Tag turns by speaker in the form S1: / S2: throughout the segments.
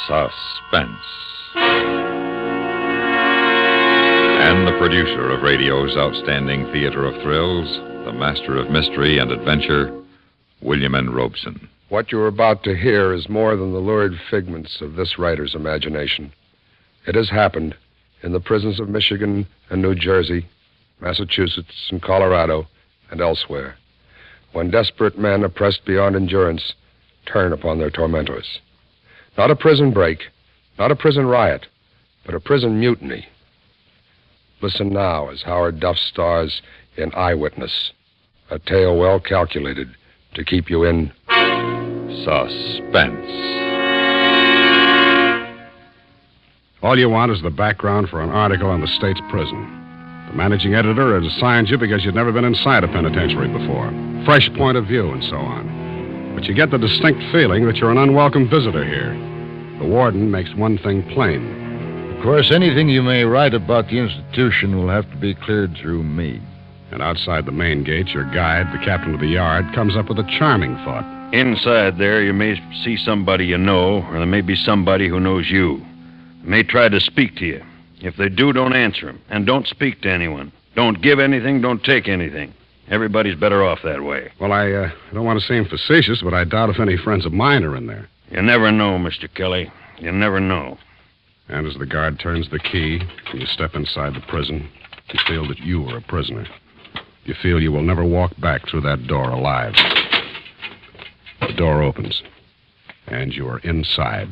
S1: Suspense. And the producer of radio's outstanding theater of thrills, the master of mystery and adventure, William N. Robeson.
S2: What you're about to hear is more than the lurid figments of this writer's imagination. It has happened in the prisons of Michigan and New Jersey, Massachusetts and Colorado, and elsewhere, when desperate men oppressed beyond endurance turn upon their tormentors. Not a prison break, not a prison riot, but a prison mutiny. Listen now as Howard Duff stars in Eyewitness, a tale well calculated to keep you in
S1: Suspense.
S3: All you want is the background for an article on the state's prison. The managing editor has assigned you because you'd never been inside a penitentiary before. Fresh point of view and so on. But you get the distinct feeling that you're an unwelcome visitor here. The warden makes one thing plain.
S4: Of course, anything you may write about the institution will have to be cleared through me.
S3: And outside the main gate, your guide, the captain of the yard, comes up with a charming thought.
S5: Inside there, you may see somebody you know, or there may be somebody who knows you. They may try to speak to you. If they do, don't answer them, and don't speak to anyone. Don't give anything, don't take anything. Everybody's better off that way.
S3: Well, I don't want to seem facetious, but I doubt if any friends of mine are in there.
S5: You never know, Mr. Kelly. You never know.
S3: And as the guard turns the key and you step inside the prison, you feel that you are a prisoner. You feel you will never walk back through that door alive. The door opens, and you are inside.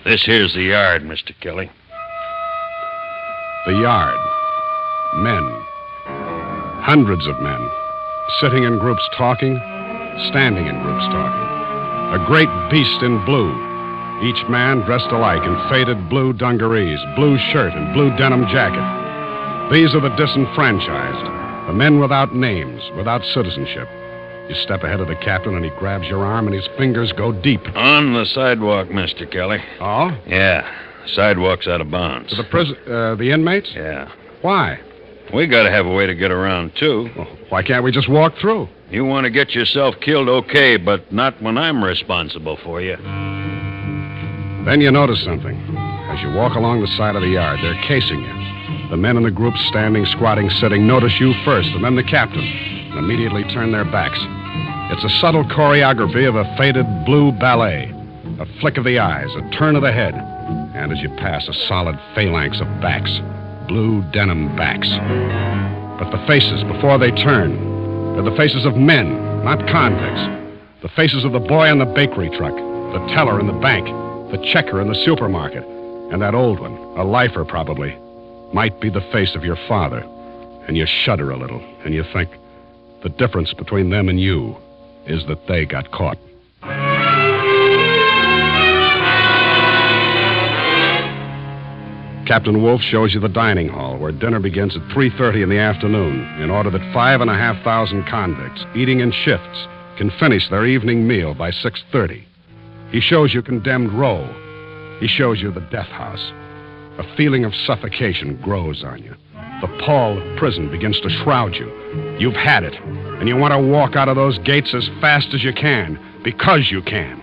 S5: This here's the yard, Mr. Kelly.
S3: The yard. Men. Hundreds of men. Sitting in groups talking, standing in groups talking. A great beast in blue. Each man dressed alike in faded blue dungarees, blue shirt, and blue denim jacket. These are the disenfranchised, the men without names, without citizenship. You step ahead of the captain, and he grabs your arm, and his fingers go deep.
S5: On the sidewalk, Mr. Kelly.
S3: Oh?
S5: Yeah. Sidewalk's out of bounds.
S3: To the inmates?
S5: Yeah.
S3: Why?
S5: We gotta have a way to get around, too.
S3: Well, why can't we just walk through?
S5: You want to get yourself killed, okay, but not when I'm responsible for you.
S3: Then you notice something. As you walk along the side of the yard, they're casing you. The men in the group standing, squatting, sitting notice you first, and then the captain, and immediately turn their backs. It's a subtle choreography of a faded blue ballet. A flick of the eyes, a turn of the head, and as you pass, a solid phalanx of backs. Blue denim backs. But the faces, before they turn, they're the faces of men, not convicts. The faces of the boy on the bakery truck, the teller in the bank, the checker in the supermarket, and that old one, a lifer probably, might be the face of your father. And you shudder a little, and you think, the difference between them and you is that they got caught. Captain Wolf shows you the dining hall, where dinner begins at 3:30 in the afternoon, in order that 5,500 convicts, eating in shifts, can finish their evening meal by 6:30. He shows you condemned row. He shows you the death house. A feeling of suffocation grows on you. The pall of prison begins to shroud you. You've had it, and you want to walk out of those gates as fast as you can, because you can.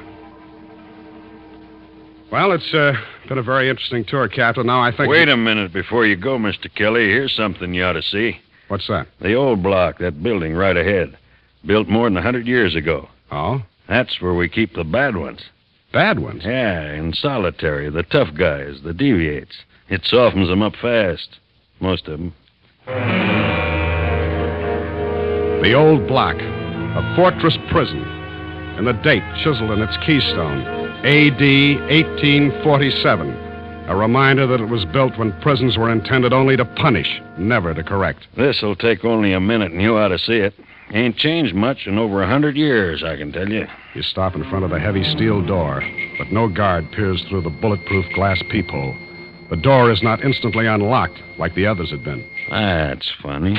S3: Well, it's been a very interesting tour, Captain. Now I think...
S5: Wait a minute before you go, Mr. Kelly. Here's something you ought to see.
S3: What's that?
S5: The old block, that building right ahead. Built more than 100 years ago.
S3: Oh?
S5: That's where we keep the bad ones.
S3: Bad ones?
S5: Yeah, in solitary. The tough guys, the deviates. It softens them up fast. Most of them.
S3: The old block. A fortress prison. And the date chiseled in its keystone. A.D. 1847. A reminder that it was built when prisons were intended only to punish, never to correct.
S5: This'll take only a minute, and you ought to see it. Ain't changed much in over 100 years, I can tell you.
S3: You stop in front of the heavy steel door, but no guard peers through the bulletproof glass peephole. The door is not instantly unlocked like the others had been.
S5: That's funny.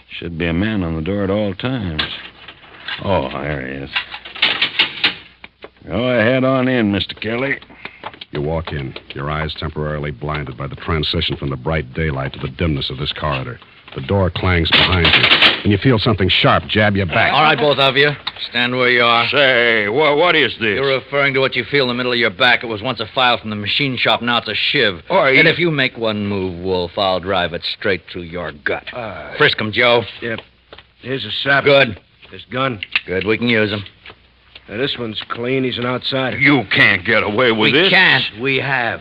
S5: Should be a man on the door at all times. Oh, there he is. Go ahead on in, Mr. Kelly.
S3: You walk in, your eyes temporarily blinded by the transition from the bright daylight to the dimness of this corridor. The door clangs behind you, and you feel something sharp jab your back.
S6: All right, both of you. Stand where you are.
S5: Say, what is this?
S6: You're referring to what you feel in the middle of your back. It was once a file from the machine shop, now it's a shiv. And if you make one move, Wolf, I'll drive it straight through your gut. Frisk him, Joe.
S2: Yep. Here's a sapper.
S6: Good.
S2: This gun.
S6: Good, we can use him.
S2: Now, this one's clean. He's an outsider.
S5: You can't get away with this.
S6: We can't. We have.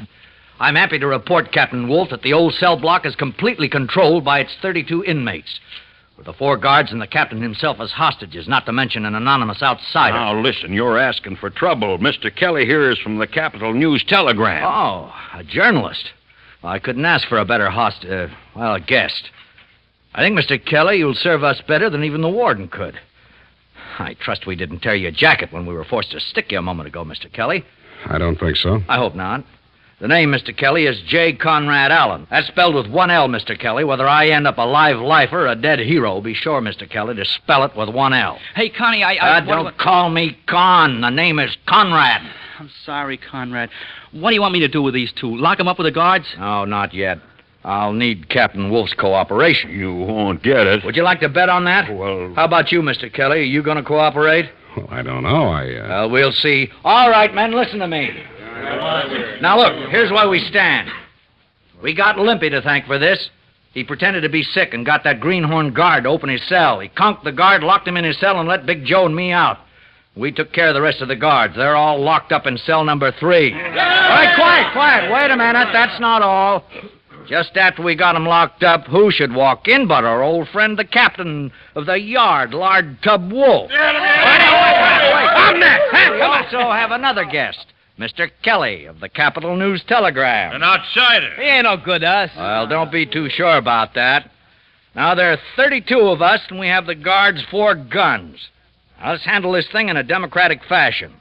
S6: I'm happy to report, Captain Wolf, that the old cell block is completely controlled by its 32 inmates, with the 4 guards and the captain himself as hostages, not to mention an anonymous outsider.
S5: Now, listen, you're asking for trouble. Mr. Kelly here is from the Capital News Telegram.
S6: Oh, a journalist. Well, I couldn't ask for a better guest. I think, Mr. Kelly, you'll serve us better than even the warden could. I trust we didn't tear your jacket when we were forced to stick you a moment ago, Mr. Kelly.
S3: I don't think so.
S6: I hope not. The name, Mr. Kelly, is J. Conrad Allen. That's spelled with 1 L, Mr. Kelly. Whether I end up a live lifer or a dead hero, be sure, Mr. Kelly, to spell it with 1 L.
S7: Hey, Connie,
S6: Don't call me Con. The name is Conrad.
S7: I'm sorry, Conrad. What do you want me to do with these 2? Lock them up with the guards?
S6: No, not yet. I'll need Captain Wolf's cooperation.
S5: You won't get it.
S6: Would you like to bet on that?
S5: Well...
S6: How about you, Mr. Kelly? Are you going to cooperate?
S3: Well, I don't know.
S6: Well, we'll see. All right, men, listen to me. Now, look, here's where we stand. We got Limpy to thank for this. He pretended to be sick and got that greenhorn guard to open his cell. He conked the guard, locked him in his cell, and let Big Joe and me out. We took care of the rest of the guards. They're all locked up in cell number 3. All right, quiet. Wait a minute. That's not all. Just after we got them locked up, who should walk in but our old friend, the captain of the yard, Lard Tub Wolf. Wait. I'm next. We also have another guest, Mr. Kelly of the Capital News Telegram.
S5: An outsider.
S7: He ain't no good to us.
S6: Well, don't be too sure about that. Now, there are 32 of us, and we have the guards 4 guns. Now, let's handle this thing in a democratic fashion.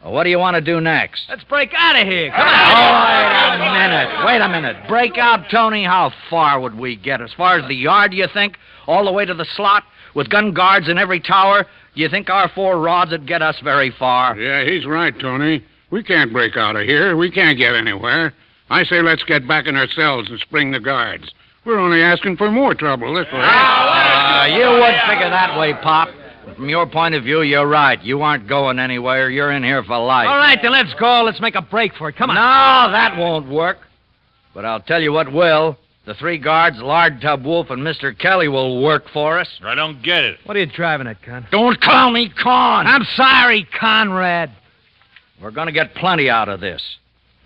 S6: Well, what do you want to do next?
S7: Let's break out of here. Come on.
S6: Oh, wait a minute. Break out, Tony? How far would we get? As far as the yard, do you think? All the way to the slot? With gun guards in every tower? Do you think our 4 rods would get us very far?
S8: Yeah, he's right, Tony. We can't break out of here. We can't get anywhere. I say let's get back in our cells and spring the guards. We're only asking for more trouble this way.
S6: You would figure that way, Pop. From your point of view, you're right. You aren't going anywhere. You're in here for life.
S7: All right, then let's go. Let's make a break for it. Come on.
S6: No, that won't work. But I'll tell you what will. The 3 guards, Lard Tub Wolf and Mr. Kelly, will work for us.
S5: I don't get it.
S7: What are you driving at, Con?
S6: Don't call me Con.
S7: I'm sorry, Conrad.
S6: We're going to get plenty out of this.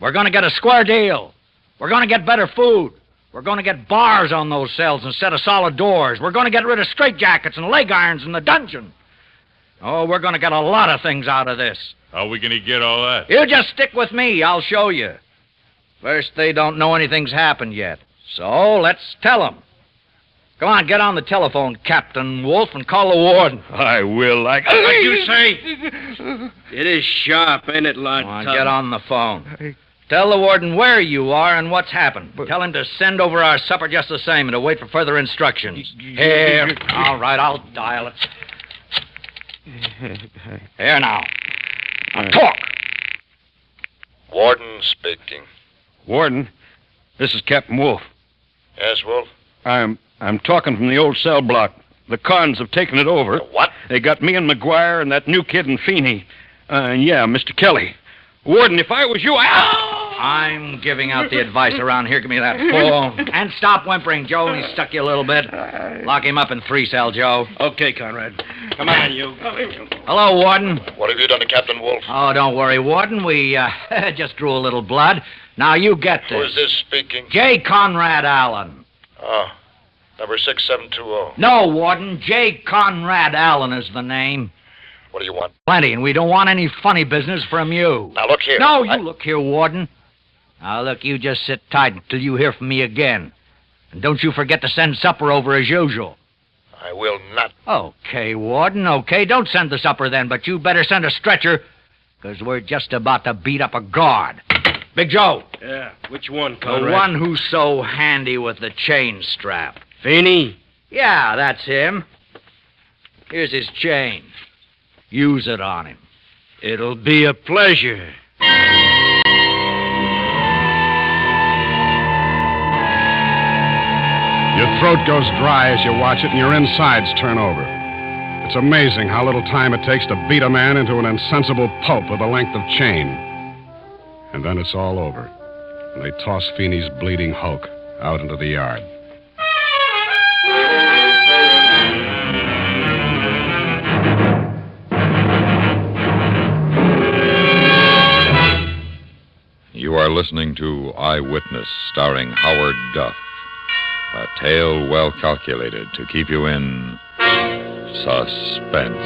S6: We're going to get a square deal. We're going to get better food. We're going to get bars on those cells instead of solid doors. We're going to get rid of straitjackets and leg irons in the dungeon. Oh, we're going to get a lot of things out of this.
S5: How are we going to get all that?
S6: You just stick with me. I'll show you. First, they don't know anything's happened yet. So, let's tell them. Come on, get on the telephone, Captain Wolf, and call the warden.
S5: I will, like...
S8: What'd you say? It is sharp, ain't it, Lard?
S6: Come on, get on the phone. Tell the warden where you are and what's happened. Tell him to send over our supper just the same and to wait for further instructions. Here. All right, I'll dial it. Here now. Now talk.
S2: Warden speaking.
S5: Warden, this is Captain Wolf.
S2: Yes, Wolf?
S5: I'm talking from the old cell block. The Cons have taken it over.
S2: What?
S5: They got me and McGuire and that new kid and Feeney. Yeah, Mr. Kelly. Warden, if I was you,
S6: I'm giving out the advice around here. Give me that phone. And stop whimpering, Joe. He stuck you a little bit. Lock him up in 3-cell, Joe.
S8: Okay, Conrad. Come on, you.
S6: Hello, Warden.
S2: What have you done to Captain Wolf?
S6: Oh, don't worry, Warden. We just drew a little blood. Now, you get this.
S2: Who is this speaking?
S6: J. Conrad Allen.
S2: Oh, number 6720.
S6: No, Warden. J. Conrad Allen is the name.
S2: What do you want?
S6: Plenty, and we don't want any funny business from you.
S2: Now, look here.
S6: No, you look here, Warden. Now, look, you just sit tight until you hear from me again. And don't you forget to send supper over as usual.
S2: I will not.
S6: Okay, Warden, okay. Don't send the supper then, but you better send a stretcher, because we're just about to beat up a guard. Big Joe.
S8: Yeah, which one,
S6: The one who's so handy with the chain strap.
S8: Feeney?
S6: Yeah, that's him. Here's his chain. Use it on him.
S8: It'll be a pleasure.
S3: You throat goes dry as you watch it and your insides turn over. It's amazing how little time it takes to beat a man into an insensible pulp with a length of chain. And then it's all over, and they toss Feeney's bleeding hulk out into the yard.
S1: You are listening to Eyewitness, starring Howard Duff. A tale well calculated to keep you in suspense.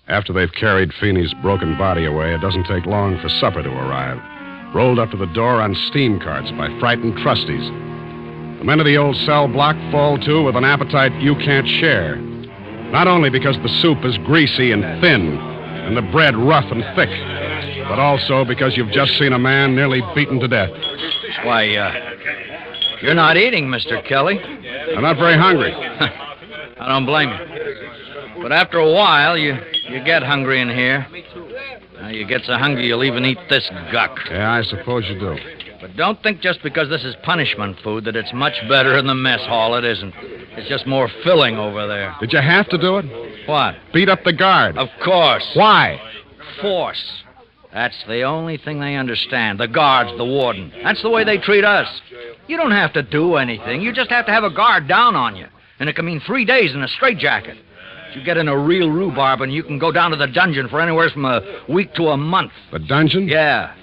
S3: After they've carried Feeney's broken body away, it doesn't take long for supper to arrive. Rolled up to the door on steam carts by frightened trustees. The men of the old cell block fall to with an appetite you can't share. Not only because the soup is greasy and thin, and the bread rough and thick, but also because you've just seen a man nearly beaten to death.
S6: Why, you're not eating, Mr. Kelly.
S3: I'm not very hungry.
S6: I don't blame you. But after a while, you get hungry in here. You get so hungry you'll even eat this guck.
S3: Yeah, I suppose you do.
S6: But don't think just because this is punishment food that it's much better in the mess hall. It isn't. It's just more filling over there.
S3: Did you have to do it?
S6: What?
S3: Beat up the guard.
S6: Of course.
S3: Why?
S6: Force. That's the only thing they understand. The guards, the warden. That's the way they treat us. You don't have to do anything. You just have to have a guard down on you. And it can mean 3 days in a straitjacket. You get in a real rhubarb and you can go down to the dungeon for anywhere from a week to a month.
S3: The dungeon?
S6: Yeah.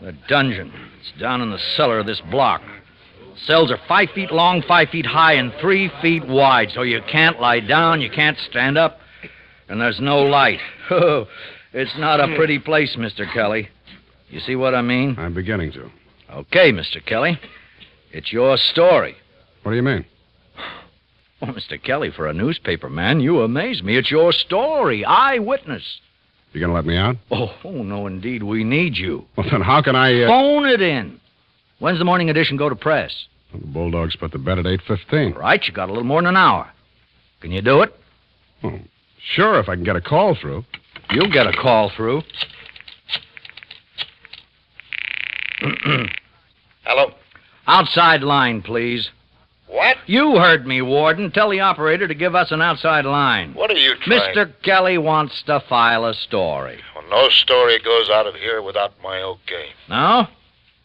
S6: The dungeon. It's down in the cellar of this block. Cells are 5 feet long, 5 feet high, and 3 feet wide. So you can't lie down, you can't stand up, and there's no light. Oh, it's not a pretty place, Mr. Kelly. You see what I mean?
S3: I'm beginning to.
S6: Okay, Mr. Kelly. It's your story.
S3: What do you mean?
S6: Oh, Mr. Kelly, for a newspaper man, you amaze me. It's your story. Eyewitness.
S3: You gonna let me out?
S6: Oh, no, indeed. We need you.
S3: Well, then how can I...
S6: Phone it in. When's the morning edition go to press?
S3: Well, the Bulldogs put the bed at 8:15.
S6: All right, you got a little more than an hour. Can you do it?
S3: Oh, sure, if I can get a call through.
S6: You'll get a call through.
S9: Hello?
S6: Outside line, please.
S9: What?
S6: You heard me, Warden. Tell the operator to give us an outside line.
S9: What are you trying...
S6: Mr. Kelly wants to file a story.
S9: Well, no story goes out of here without my okay.
S6: No?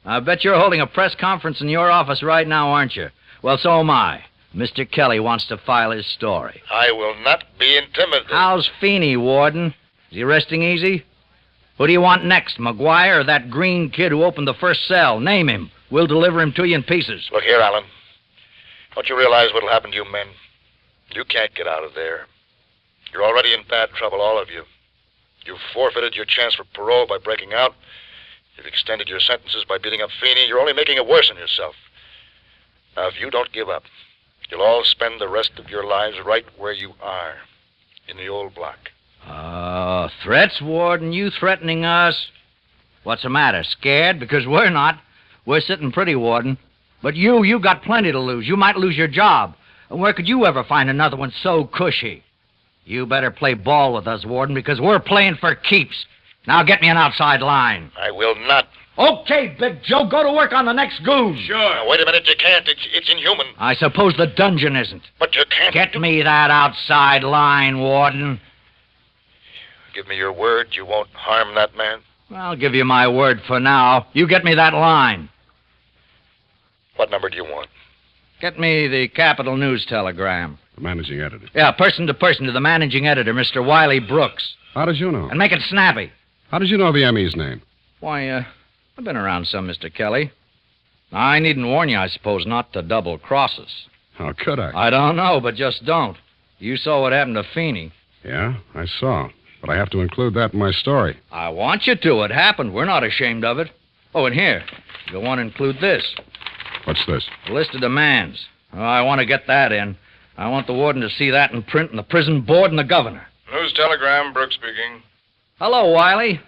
S6: I bet you're holding a press conference in your office right now, aren't you? Well, so am I. Mr. Kelly wants to file his story.
S9: I will not be intimidated.
S6: How's Feeney, Warden? Is he resting easy? Who do you want next, McGuire or that green kid who opened the first cell? Name him. We'll deliver him to you in pieces.
S9: Look here, Alan. Don't you realize what'll happen to you men? You can't get out of there. You're already in bad trouble, all of you. You've forfeited your chance for parole by breaking out. You've extended your sentences by beating up Feeney. You're only making it worse on yourself. Now, if you don't give up, you'll all spend the rest of your lives right where you are, in the old block.
S6: Threats, Warden? You threatening us? What's the matter? Scared? Because we're not. We're sitting pretty, Warden. But you got plenty to lose. You might lose your job. And where could you ever find another one so cushy? You better play ball with us, Warden, because we're playing for keeps. Now get me an outside line.
S9: I will not.
S6: Okay, Big Joe, go to work on the next goon.
S9: Sure. Now, wait a minute, you can't. It's inhuman.
S6: I suppose the dungeon isn't.
S9: But you can't...
S6: Get me that outside line, Warden.
S9: Give me your word you won't harm that man?
S6: I'll give you my word for now. You get me that line.
S9: What number do you want?
S6: Get me the Capital News telegram.
S3: The managing editor.
S6: Yeah, person to the managing editor, Mr. Wiley Brooks.
S3: How did you know?
S6: And make it snappy.
S3: How did you know the ME's name?
S6: Why, I've been around some, Mr. Kelly. I needn't warn you, I suppose, not to double-cross us.
S3: How could I?
S6: I don't know, but just don't. You saw what happened to Feeney.
S3: Yeah, I saw. But I have to include that in my story.
S6: I want you to. It happened. We're not ashamed of it. Oh, and here, you'll want to include this.
S3: What's this?
S6: A list of demands. Oh, I want to get that in. I want the warden to see that in print, and the prison board, and the governor.
S2: News telegram, Brooks speaking.
S6: Hello, Wiley.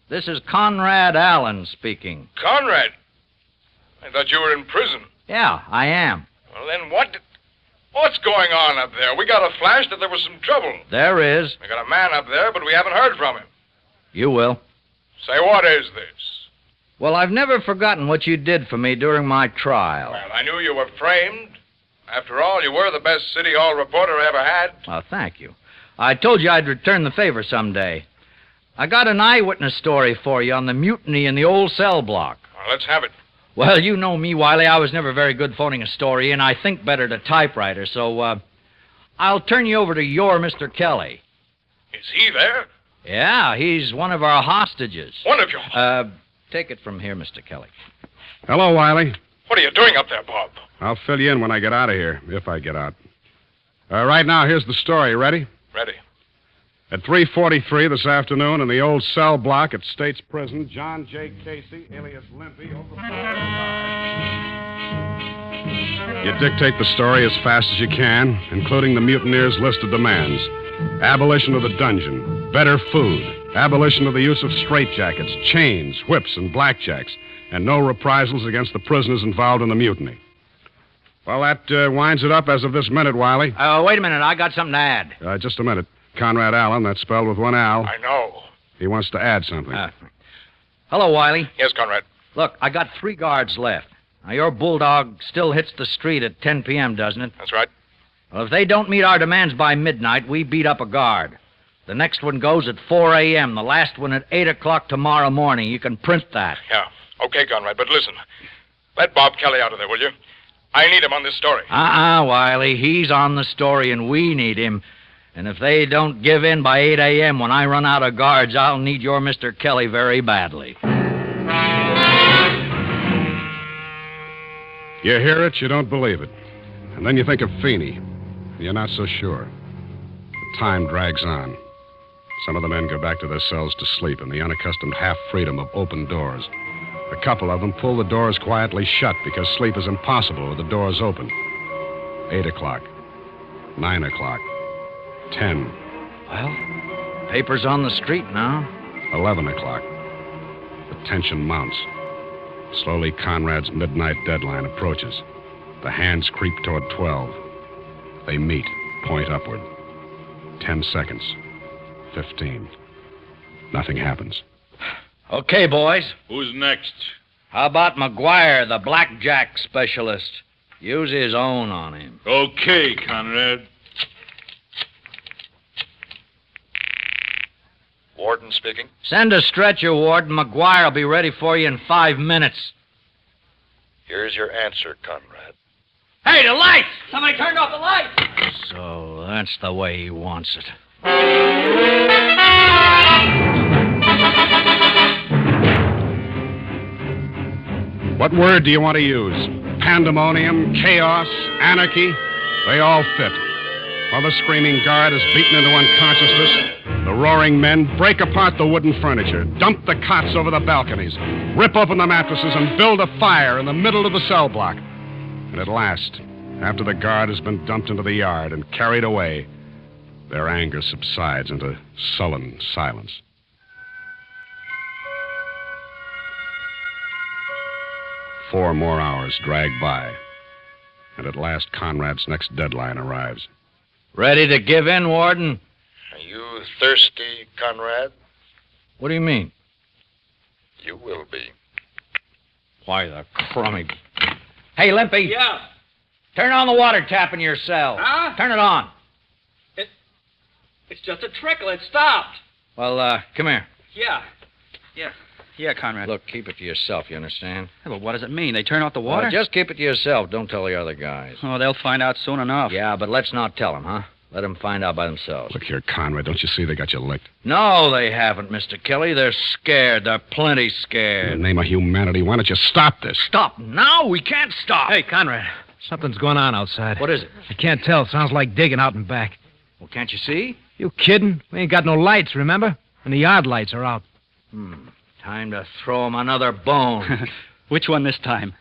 S6: This is Conrad Allen speaking.
S2: Conrad? I thought you were in prison.
S6: Yeah, I am.
S2: Well, then what's going on up there? We got a flash that there was some trouble.
S6: There is.
S2: We got a man up there, but we haven't heard from him.
S6: You will.
S2: Say, what is this?
S6: Well, I've never forgotten what you did for me during my trial.
S2: Well, I knew you were framed. After all, you were the best City Hall reporter I ever had.
S6: Well, thank you. I told you I'd return the favor someday. I got an eyewitness story for you on the mutiny in the old cell block.
S2: Well, let's have it.
S6: Well, you know me, Wiley. I was never very good phoning a story, and I think better to typewriter, so, I'll turn you over to your Mr. Kelly.
S2: Is he there?
S6: Yeah, he's one of our hostages.
S2: One of you?
S6: Take it from here, Mr. Kelly.
S3: Hello, Wiley.
S2: What are you doing up there, Bob?
S3: I'll fill you in when I get out of here, if I get out. Right now, here's the story. Ready?
S2: Ready.
S3: At 3:43 this afternoon in the old cell block at State's Prison, John J. Casey, alias Limpy, You dictate the story as fast as you can, including the mutineers' list of demands. Abolition of the dungeon, better food, abolition of the use of straitjackets, chains, whips, and blackjacks, and no reprisals against the prisoners involved in the mutiny. Well, that winds it up as of this minute, Wiley.
S6: Wait a minute. I got something to add.
S3: Just a minute. Conrad Allen, that's spelled with one L.
S2: I know.
S3: He wants to add something.
S6: Hello, Wiley.
S2: Yes, Conrad.
S6: Look, I got 3 guards left. Now, your bulldog still hits the street at 10 p.m., doesn't it?
S2: That's right.
S6: Well, if they don't meet our demands by midnight, we beat up a guard. The next one goes at 4 a.m., the last one at 8 o'clock tomorrow morning. You can print that.
S2: Yeah. Okay, Conrad, but listen. Let Bob Kelly out of there, will you? I need him on this story.
S6: Wiley. He's on the story, and we need him. And if they don't give in by 8 a.m. when I run out of guards, I'll need your Mr. Kelly very badly.
S3: You hear it, you don't believe it. And then you think of Feeney. You're not so sure. The time drags on. Some of the men go back to their cells to sleep in the unaccustomed half-freedom of open doors. A couple of them pull the doors quietly shut because sleep is impossible with the doors open. 8 o'clock. 9 o'clock. 10.
S6: Well, paper's on the street now.
S3: 11 o'clock. The tension mounts. Slowly, Conrad's midnight deadline approaches. The hands creep toward 12. They meet, point upward. 10 seconds. 15. Nothing happens.
S6: Okay, boys.
S5: Who's next?
S6: How about McGuire, the blackjack specialist? Use his own on him.
S5: Okay, Conrad.
S9: Warden speaking.
S6: Send a stretcher, Warden. McGuire will be ready for you in 5 minutes.
S9: Here's your answer, Conrad.
S6: Hey, the lights! Somebody turned off the lights! So that's the way he wants it.
S3: What word do you want to use? Pandemonium, chaos, anarchy? They all fit. While the screaming guard is beaten into unconsciousness, the roaring men break apart the wooden furniture, dump the cots over the balconies, rip open the mattresses, and build a fire in the middle of the cell block. And at last, after the guard has been dumped into the yard and carried away, their anger subsides into sullen silence. Four more hours drag by, and at last Conrad's next deadline arrives.
S6: Ready to give in, Warden?
S9: Are you thirsty, Conrad?
S6: What do you mean?
S9: You will be.
S6: Why, the crummy... Hey, Limpy.
S7: Yeah.
S6: Turn on the water tap in your cell.
S7: Huh?
S6: Turn it on.
S7: It's just a trickle. It stopped.
S6: Well, come here.
S7: Yeah, Conrad.
S6: Look, keep it to yourself, you understand?
S7: Yeah, but what does it mean? They turn off the water?
S6: Well, just keep it to yourself. Don't tell the other guys.
S7: Oh, they'll find out soon enough.
S6: Yeah, but let's not tell them, huh? Let them find out by themselves.
S3: Look here, Conrad, don't you see they got you licked?
S6: No, they haven't, Mr. Kelly. They're scared. They're plenty
S3: In
S6: scared.
S3: the name of humanity, why don't you stop this?
S6: Stop now. We can't stop.
S10: Hey, Conrad, something's going on outside.
S6: What is it?
S10: I can't tell. Sounds like digging out and back.
S6: Well, can't you see?
S10: You kidding? We ain't got no lights, remember? And the yard lights are out.
S6: Time to throw him another bone.
S7: Which one this time?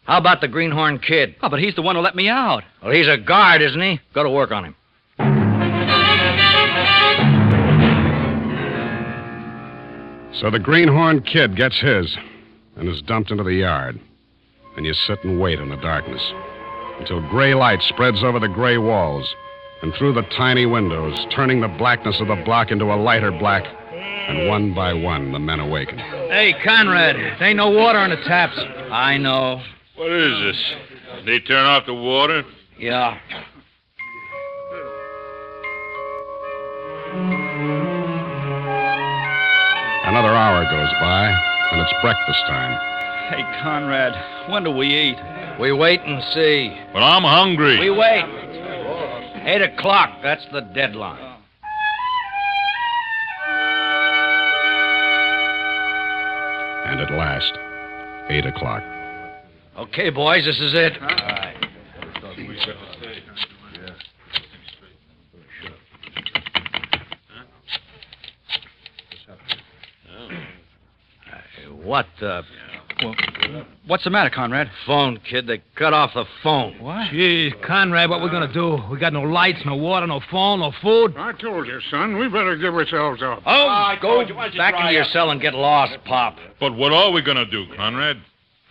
S6: How about the Greenhorn Kid?
S7: Oh, but he's the one who let me out.
S6: Well, he's a guard, isn't he? Go to work on him.
S3: So the Greenhorn Kid gets his and is dumped into the yard. And you sit and wait in the darkness until gray light spreads over the gray walls and through the tiny windows, turning the blackness of the block into a lighter black. And one by one, the men awaken.
S10: Hey, Conrad, there ain't no water on the taps.
S6: I know.
S11: What is this? They turn off the water?
S6: Yeah.
S3: Another hour goes by, and it's breakfast time.
S7: Hey, Conrad, when do we eat?
S6: We wait and see.
S11: But I'm hungry.
S6: We wait. 8 o'clock, that's the deadline.
S3: And at last, 8 o'clock.
S6: Okay, boys, this is it. All right. What the...
S7: Well, what's the matter, Conrad?
S6: Phone, kid. They cut off the phone.
S7: What?
S10: Gee, Conrad, what we gonna do? We got no lights, no water, no phone, no food.
S8: I told you, son, we better give ourselves up.
S6: Oh, go back into your cell and get lost, Pop.
S11: But what are we going to do, Conrad?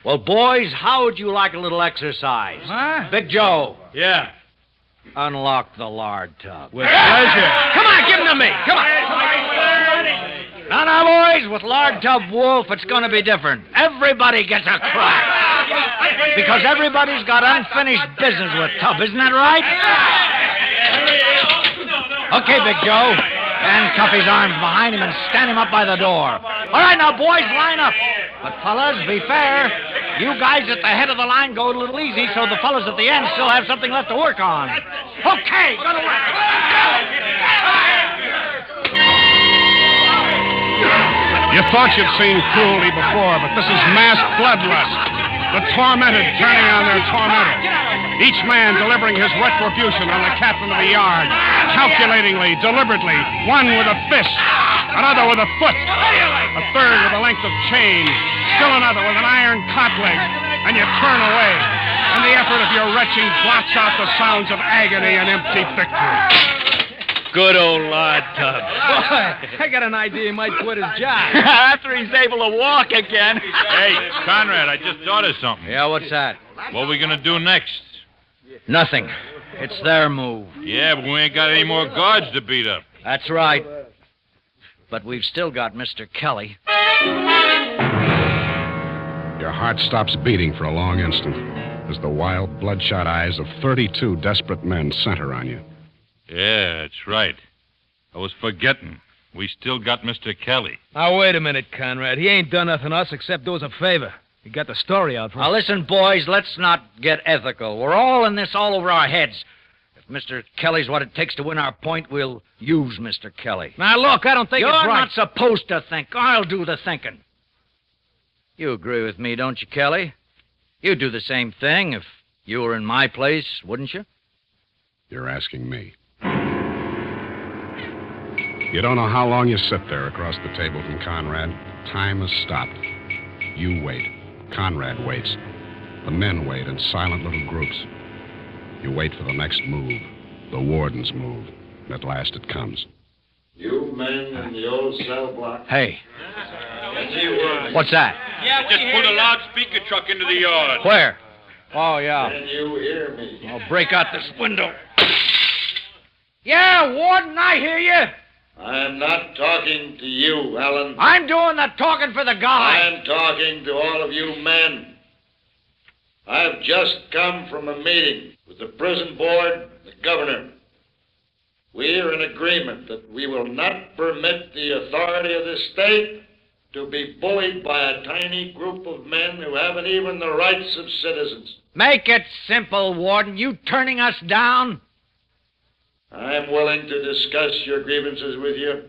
S6: Well, boys, how would you like a little exercise?
S7: Huh?
S6: Big Joe,
S11: Yeah.
S6: unlock the lard tub.
S11: With pleasure.
S6: Come on, give him to me. Come on. Now, boys, with Lard Tub Wolf, it's going to be different. Everybody gets a crack. Because everybody's got unfinished business with Tub, isn't that right? Okay, Big Joe. Handcuff his arms behind him and stand him up by the door. All right, now, boys, line up. But, fellas, be fair. You guys at the head of the line go a little easy so the fellas at the end still have something left to work on. Okay, go to work.
S3: You thought you'd seen cruelty before, but this is mass bloodlust. The tormented turning on their tormentor. Each man delivering his retribution on the captain of the yard. Calculatingly, deliberately, one with a fist, another with a foot, a third with a length of chain, still another with an iron cot leg, and you turn away. And the effort of your retching blots out the sounds of agony and empty victory.
S11: Good old Lard Tub.
S10: Boy, I got an idea he might quit his job.
S7: After he's able to walk again.
S11: Hey, Conrad, I just thought of something.
S6: Yeah, what's that?
S11: What are we going to do next?
S6: Nothing. It's their move.
S11: Yeah, but we ain't got any more guards to beat up.
S6: That's right. But we've still got Mr. Kelly.
S3: Your heart stops beating for a long instant as the wild, bloodshot eyes of 32 desperate men center on you.
S11: Yeah, that's right. I was forgetting. We still got Mr. Kelly.
S10: Now, wait a minute, Conrad. He ain't done nothing to us except do us a favor. He got the story out for us.
S6: Now, listen, boys, let's not get ethical. We're all in this all over our heads. If Mr. Kelly's what it takes to win our point, we'll use Mr. Kelly.
S10: Now, look, I don't think
S6: You're
S10: it's right.
S6: not supposed to think. I'll do the thinking. You agree with me, don't you, Kelly? You'd do the same thing if you were in my place, wouldn't you?
S3: You're asking me. You don't know how long you sit there across the table from Conrad. Time has stopped. You wait. Conrad waits. The men wait in silent little groups. You wait for the next move, the warden's move. And at last it comes.
S9: You men in the old cell block.
S6: Hey. What's that?
S11: Yeah, just pulled a loudspeaker truck into the yard.
S6: Where? Oh, yeah.
S9: Can you hear me?
S6: I'll break out this window. Yeah, Warden, I hear you.
S9: I'm not talking to you, Alan.
S6: I'm doing the talking for the guy.
S9: I'm talking to all of you men. I've just come from a meeting with the prison board and the governor. We're in agreement that we will not permit the authority of this state to be bullied by a tiny group of men who haven't even the rights of citizens.
S6: Make it simple, Warden. You turning us down?
S9: I'm willing to discuss your grievances with you,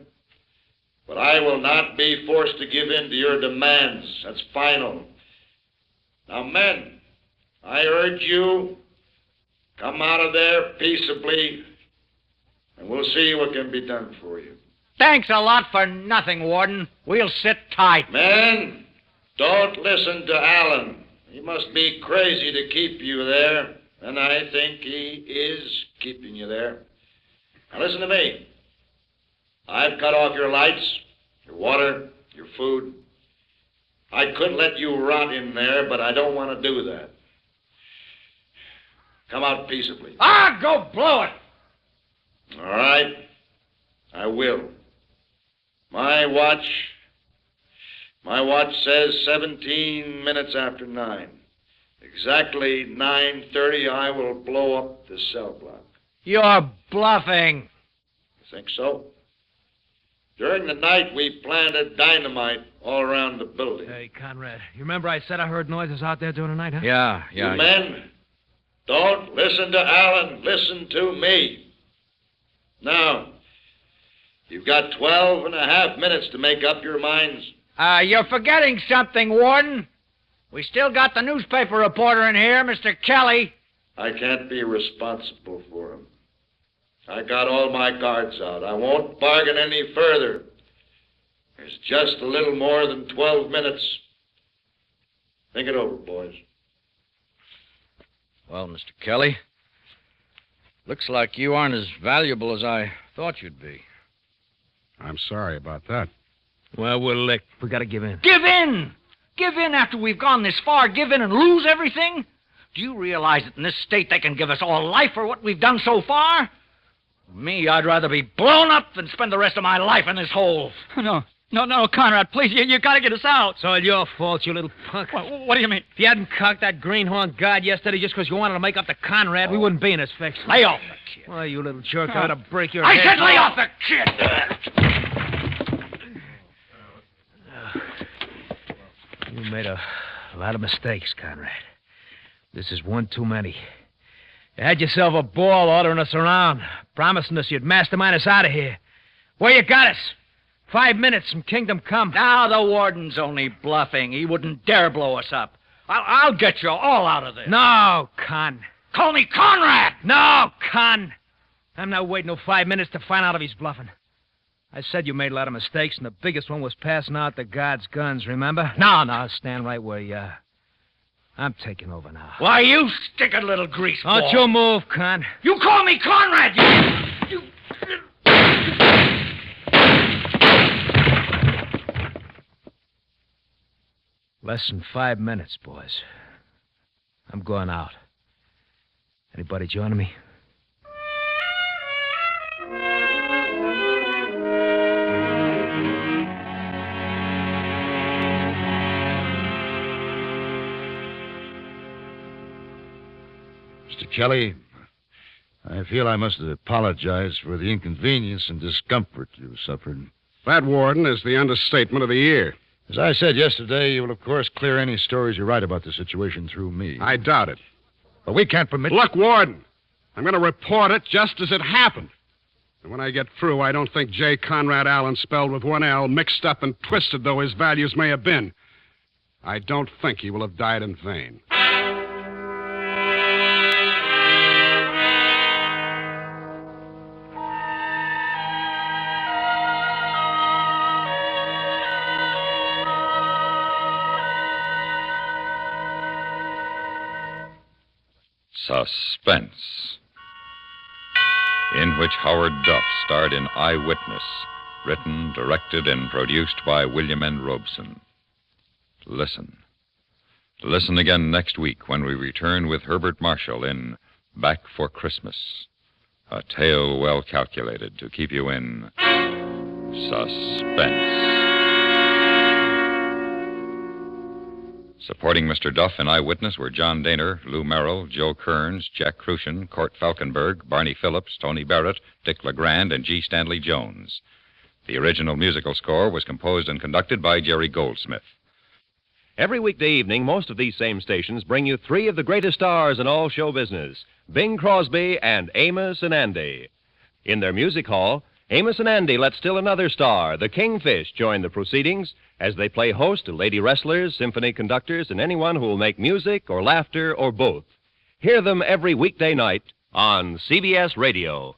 S9: but I will not be forced to give in to your demands. That's final. Now, men, I urge you, come out of there peaceably, and we'll see what can be done for you.
S6: Thanks a lot for nothing, Warden. We'll sit tight.
S9: Men, don't listen to Alan. He must be crazy to keep you there, and I think he is keeping you there. Now listen to me. I've cut off your lights, your water, your food. I could let you rot in there, but I don't want to do that. Come out peaceably.
S6: Ah, go blow it.
S9: All right. I will. My watch says 17 minutes after 9. Exactly 9:30, I will blow up the cell block.
S6: You're bluffing.
S9: You think so? During the night, we planted dynamite all around the building.
S10: Hey, Conrad, you remember I said I heard noises out there during the night, huh?
S6: Yeah.
S9: You men, don't listen to Alan. Listen to me. Now, you've got 12 and a half minutes to make up your minds.
S6: You're forgetting something, Warden. We still got the newspaper reporter in here, Mr. Kelly.
S9: I can't be responsible for him. I got all my cards out. I won't bargain any further. There's just a little more than 12 minutes. Think it over, boys.
S6: Well, Mr. Kelly, looks like you aren't as valuable as I thought you'd be.
S3: I'm sorry about that.
S10: Well, we're licked. We gotta give in.
S6: Give in! Give in after we've gone this far? Give in and lose everything? Do you realize that in this state they can give us all life for what we've done so far? Me, I'd rather be blown up than spend the rest of my life in this hole.
S7: No, Conrad, please, you gotta get us out.
S10: It's all your fault, you little punk.
S7: What do you mean?
S10: If you hadn't cocked that greenhorn guard yesterday just because you wanted to make up to Conrad, we wouldn't be in this fix.
S6: Lay off the kid.
S10: Well, you little jerk, I ought to break your
S6: I
S10: head.
S6: said lay off the kid!
S10: You made a lot of mistakes, Conrad. This is one too many. You had yourself a ball ordering us around, promising us you'd mastermind us out of here. Where you got us? 5 minutes from Kingdom Come.
S6: Now the warden's only bluffing. He wouldn't dare blow us up. I'll get you all out of this.
S10: No, Con.
S6: Call me Conrad!
S10: No, Con. I'm not waiting no 5 minutes to find out if he's bluffing. I said you made a lot of mistakes, and the biggest one was passing out the guards' guns, remember? No, stand right where you are. I'm taking over now.
S6: Why, you sticking little grease ball.
S10: Don't you move, Con.
S6: You call me Conrad, you...
S10: Less than 5 minutes, boys. I'm going out. Anybody joining me?
S4: Mr. Kelly, I feel I must apologize for the inconvenience and discomfort you suffered.
S3: That, Warden, is the understatement of the year.
S4: As I said yesterday, you will, of course, clear any stories you write about the situation through me.
S3: I doubt it.
S4: But we can't permit...
S3: Look, Warden, I'm going to report it just as it happened. And when I get through, I don't think J. Conrad Allen, spelled with one L, mixed up and twisted though his values may have been, I don't think he will have died in vain.
S1: Suspense, in which Howard Duff starred in Eyewitness, written, directed, and produced by William N. Robeson. Listen. Listen again next week when we return with Herbert Marshall in Back for Christmas, a tale well calculated to keep you in suspense. Supporting Mr. Duff in Eyewitness were John Daner, Lou Merrill, Joe Kearns, Jack Crucian, Court Falkenberg, Barney Phillips, Tony Barrett, Dick LeGrand, and G. Stanley Jones. The original musical score was composed and conducted by Jerry Goldsmith.
S12: Every weekday evening, most of these same stations bring you three of the greatest stars in all show business, Bing Crosby and Amos and Andy. In their music hall, Amos and Andy let still another star, the Kingfish, join the proceedings as they play host to lady wrestlers, symphony conductors, and anyone who will make music or laughter or both. Hear them every weekday night on CBS Radio.